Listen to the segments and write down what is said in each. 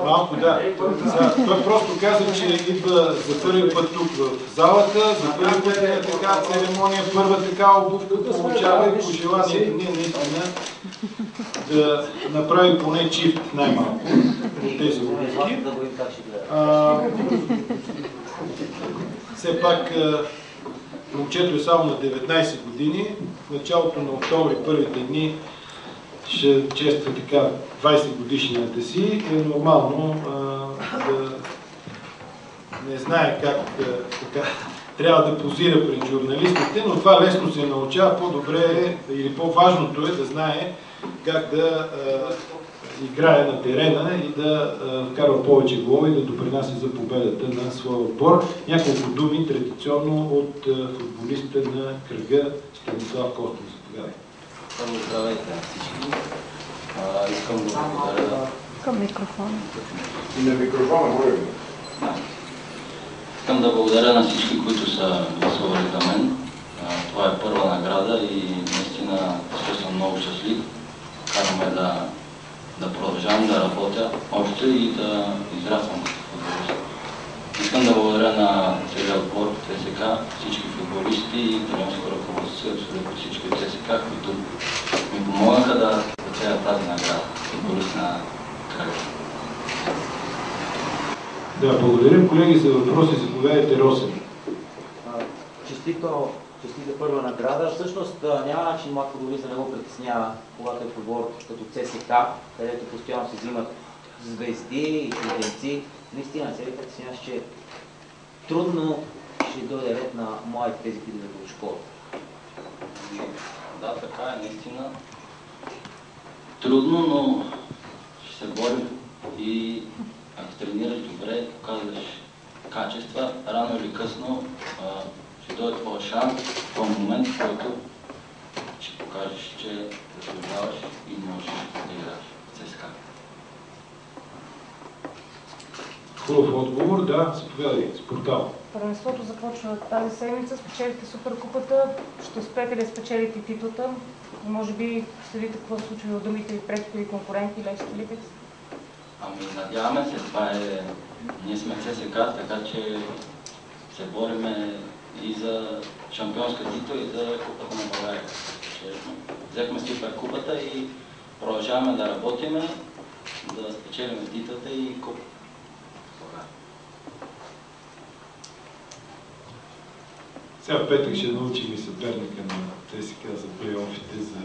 Малко, да. Той просто каза, че идва за първи път тук в залата, за първи път има така церемония, първа така обувка получава и пожеланието ние наистина да направи поне чифт най-малко от тези обувки. Все пак момчето е само на 19 години. В началото на октомври, първите дни, ще чества така 20 годишнината си. Е нормално да не знае как така, трябва да позира пред журналистите, но това лесно се научава. По-добре е, или по-важното е да знае как да играе на терена и да вкарва повече голове и да допринася за победата на своя отбор. Няколко думи традиционно от футболиста на кръга Станислав Костов. Заповядайте. Здравейте на всички. Искам да благодаря... Към микрофона. И на микрофона, моля ви. Искам да благодаря на всички, които са гласували за мен. Това е първа награда и наистина съм много щастлив. Караме да продължавам да работя още и да израствам като футболист. Искам да благодаря на целия отбор ЦСК, всички футболисти и тренерско ръководство, абсолютно всички от ЦСК, които ми помогнаха да спечеля тази награда. Футболист на кръга. Да, благодарим, колеги, за въпроси. Заповядайте, Росен. Честита първа награда. Всъщност няма начин млад футболист да не го притеснява, когато е в отбор като ЦСК, където постоянно се взимат звезди и чужденци. Наистина се притесняваш, че трудно ще дойде ред на младите тези, които да го школа. Да, така е, наистина. Трудно, но ще се борим и ако тренираш добре, показваш качества, рано или късно ще дойде твоя шанс, твой момент, в който ще покажеш, че заслужаваш и можеш да играеш в ЦСКА. Хубав отговор, да, заповядайте, с портал. Първенството започва тази седмица, спечелите Суперкупата, ще успеете ли да спечелите титлата? Може би следите какво се случва в другите ви предки конкуренти, лечите ли? Ами, надяваме се, това е... Ние сме ЦСКА, така че се бориме и за шампионска титла и за Купата на България. Взехме Суперкупата и продължаваме да работиме, да спечелим титлата и Купата. Сега петък ще научим и съперника на ЦСКА за плейофите за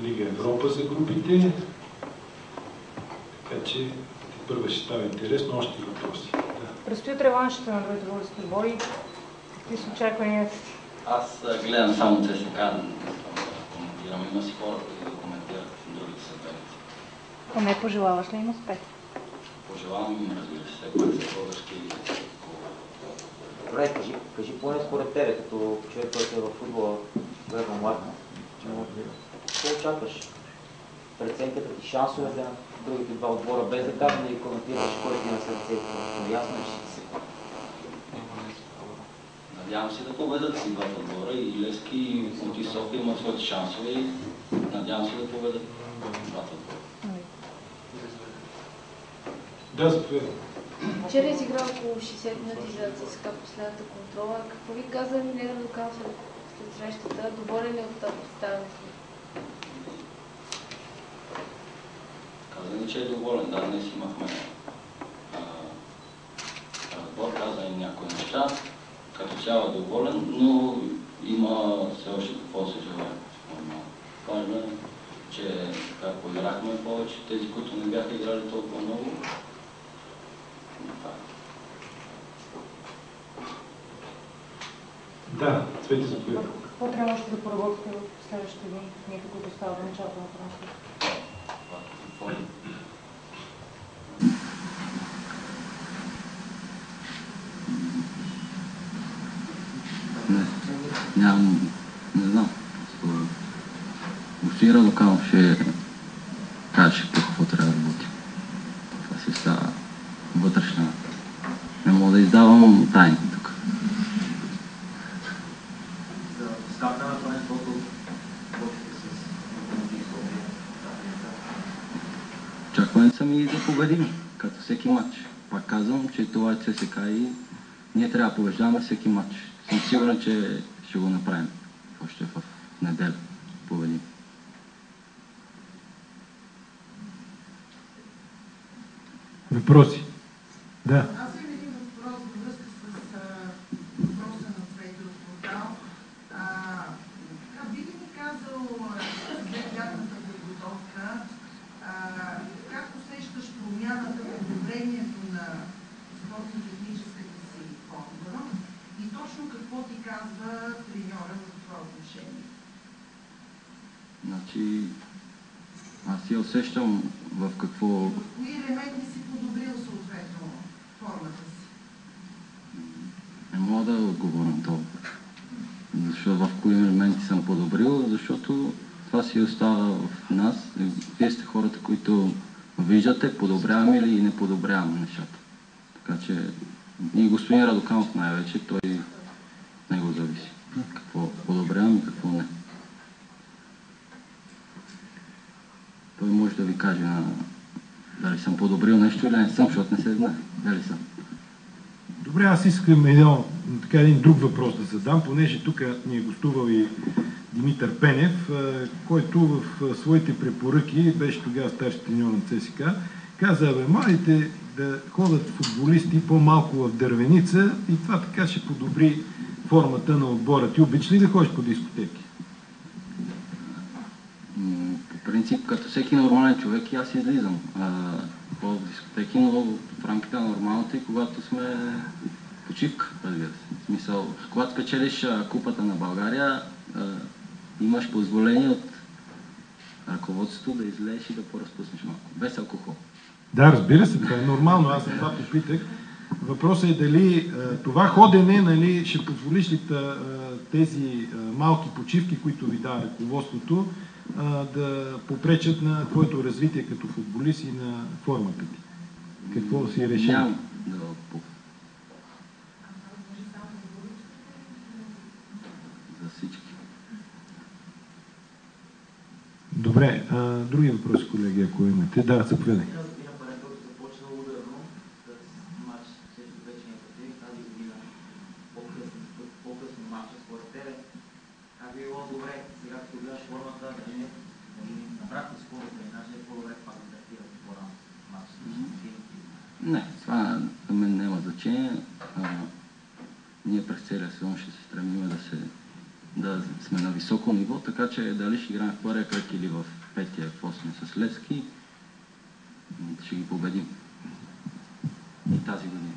Лига Европа за групите. Така че първо ще става интересно, още въпроси. Да. Предстоят реваншите на другите български отбори. Какви са очакванията? Аз гледам само ЦСКА, коментирам. Има си хора, които да коментират другите съперници. Поне пожелаваш ли им успех? Пожелавам им, разбира се, пак са български. Добре, кажи поне според тебе, като човек, който е във футбола, гледам млад. Какво очакваш? Преценката ти, шансовете на другите два отбора, без да казвам да ги коментираш, кой ти на сърцето. Но ясно е, че ще се. Надявам се да победат си двата отбора. И Левски и Локомотив София имат своите шансове и надявам се да победат двата отбора. Да, заповядайте. Вчера изигра около 60 минути за ЦСКА последната контрола. Какво ви каза Неден Лукан след срещата? Доволен ли от представянето? Каза ни, че е доволен. Да, днес имахме разбор, каза и някои неща. Като цяло е доволен, но има все още какво се желае. Важно е, че ако играхме повече, тези, които не бяха играли толкова много, Да, Цвети, заповядайте. Какво трябва още да поработите в следващите дни, ние които става до началото на трансфера? Не знам. Господин Радоканов ще каже какво трябва да работи. Това си става вътрешна. Не мога да издавам тайни тук. За старта на това да победим, като всеки матч. Пак казвам, че това е ЦСК и ние трябва да побеждаваме всеки матч. Съм сигурен, че ще го направим още в неделя. Победим. Въпроси? Да. Аз имам един въпрос във връзка с въпроса на Цвети от портал. Би ли ми казал след лятната подготовка, как усещаш промяната в одобрението на спортно-техническата си формула и точно какво ти казва треньора в това отношение? Значи, аз я усещам в какво... В кои елементи си подобрил съответно формата си? Не мога да отговоря на това. Защото в кои елементи съм подобрил, защото това си остава в нас. Вие сте хората, които виждате, подобряваме или не подобряваме нещата. Така че и господин Радоканов най-вече, той него зависи. Какво подобряваме и какво не. Той може да ви каже дали съм подобрил нещо или не съм, защото не се знае. Дали съм. Добре, аз искам един друг въпрос да задам, понеже тук ни е гостувал и Димитър Пенев, който в своите препоръки, беше тогава старши треньор на ЦСК, каза, младите да ходят футболисти по-малко в дървеница и това така ще подобри формата на отбора. Ти обичаш ли да ходиш по дискотеки? По принцип, като всеки нормален човек, и аз излизам по дискотеки, но в рамките на нормалната и когато сме почивка, разбира се. В смисъл, когато спечелиш купата на България, имаш позволение от ръководството да излезеш и да поразпуснеш малко, без алкохол. Да, разбира се, това е нормално, аз за това попитах. Въпросът е дали това ходене, ще позволиш ли тези малки почивки, които ви дава ръководството, да попречат на твоето развитие като футболист и на формата ти? Какво си решил? Няма да за всички. Добре, други въпроси, колеги, ако имате. Да, заповядай. Не, това за мен няма значение. Ние през целия сезон ще се стремим да сме на високо ниво, така че дали ще играем в първия кръг или в петия, в 8 с Левски, ще ги победим. И тази година.